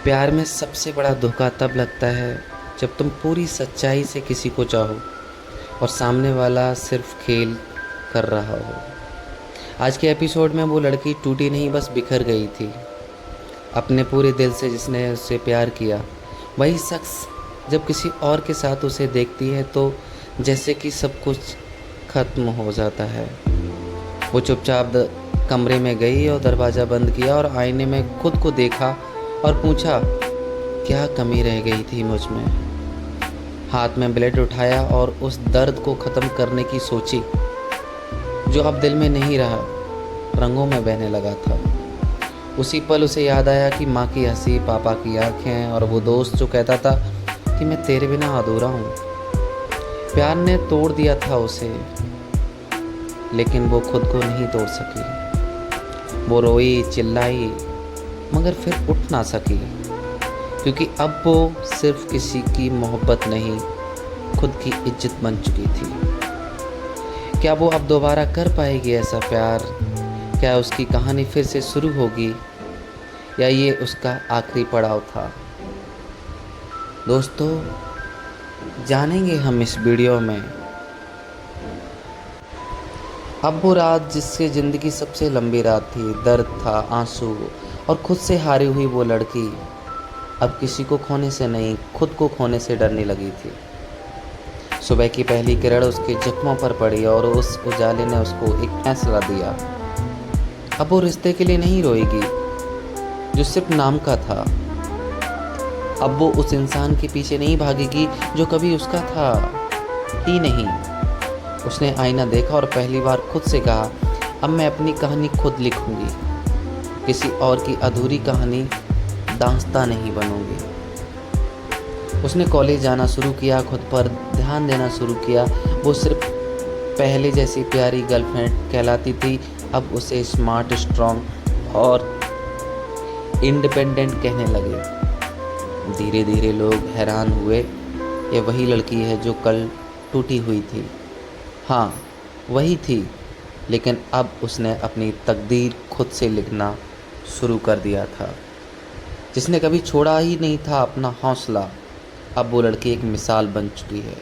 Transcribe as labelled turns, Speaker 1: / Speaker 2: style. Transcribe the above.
Speaker 1: प्यार में सबसे बड़ा धोखा तब लगता है जब तुम पूरी सच्चाई से किसी को चाहो और सामने वाला सिर्फ खेल कर रहा हो। आज के एपिसोड में वो लड़की टूटी नहीं, बस बिखर गई थी अपने पूरे दिल से, जिसने उससे प्यार किया। वही शख्स जब किसी और के साथ उसे देखती है तो जैसे कि सब कुछ खत्म हो जाता है। वो चुपचाप कमरे में गई और दरवाज़ा बंद किया और आईने में खुद को देखा और पूछा, क्या कमी रह गई थी मुझ में। हाथ में ब्लेड उठाया और उस दर्द को ख़त्म करने की सोची जो अब दिल में नहीं रहा, रंगों में बहने लगा था। उसी पल उसे याद आया कि माँ की हंसी, पापा की आंखें और वो दोस्त जो कहता था कि मैं तेरे बिना अधूरा हूँ। प्यार ने तोड़ दिया था उसे, लेकिन वो खुद को नहीं तोड़ सकी। वो रोई, चिल्लाई, मगर फिर उठ ना सकी, क्योंकि अब वो सिर्फ किसी की मोहब्बत नहीं, खुद की इज्जत बन चुकी थी। क्या वो अब दोबारा कर पाएगी ऐसा प्यार? क्या उसकी कहानी फिर से शुरू होगी, या ये उसका आखिरी पड़ाव था? दोस्तों, जानेंगे हम इस वीडियो में। अब वो रात जिसकी ज़िंदगी सबसे लंबी रात थी, दर्द था, आंसू और खुद से हारी हुई वो लड़की अब किसी को खोने से नहीं, खुद को खोने से डरने लगी थी। सुबह की पहली किरण उसके जख्मों पर पड़ी और उस उजाले ने उसको एक फैसला दिया। अब वो रिश्ते के लिए नहीं रोएगी जो सिर्फ नाम का था। अब वो उस इंसान के पीछे नहीं भागेगी जो कभी उसका था ही नहीं। उसने आईना देखा और पहली बार खुद से कहा, अब मैं अपनी कहानी खुद लिखूंगी, किसी और की अधूरी कहानी दास्तां नहीं बनूंगी। उसने कॉलेज जाना शुरू किया, खुद पर ध्यान देना शुरू किया। वो सिर्फ पहले जैसी प्यारी गर्लफ्रेंड कहलाती थी, अब उसे स्मार्ट, स्ट्रॉन्ग और इंडिपेंडेंट कहने लगे। धीरे धीरे लोग हैरान हुए, ये वही लड़की है जो कल टूटी हुई थी। हाँ, वही थी, लेकिन अब उसने अपनी तकदीर खुद से लिखना शुरू कर दिया था। जिसने कभी छोड़ा ही नहीं था अपना हौसला, अब वो लड़की एक मिसाल बन चुकी है।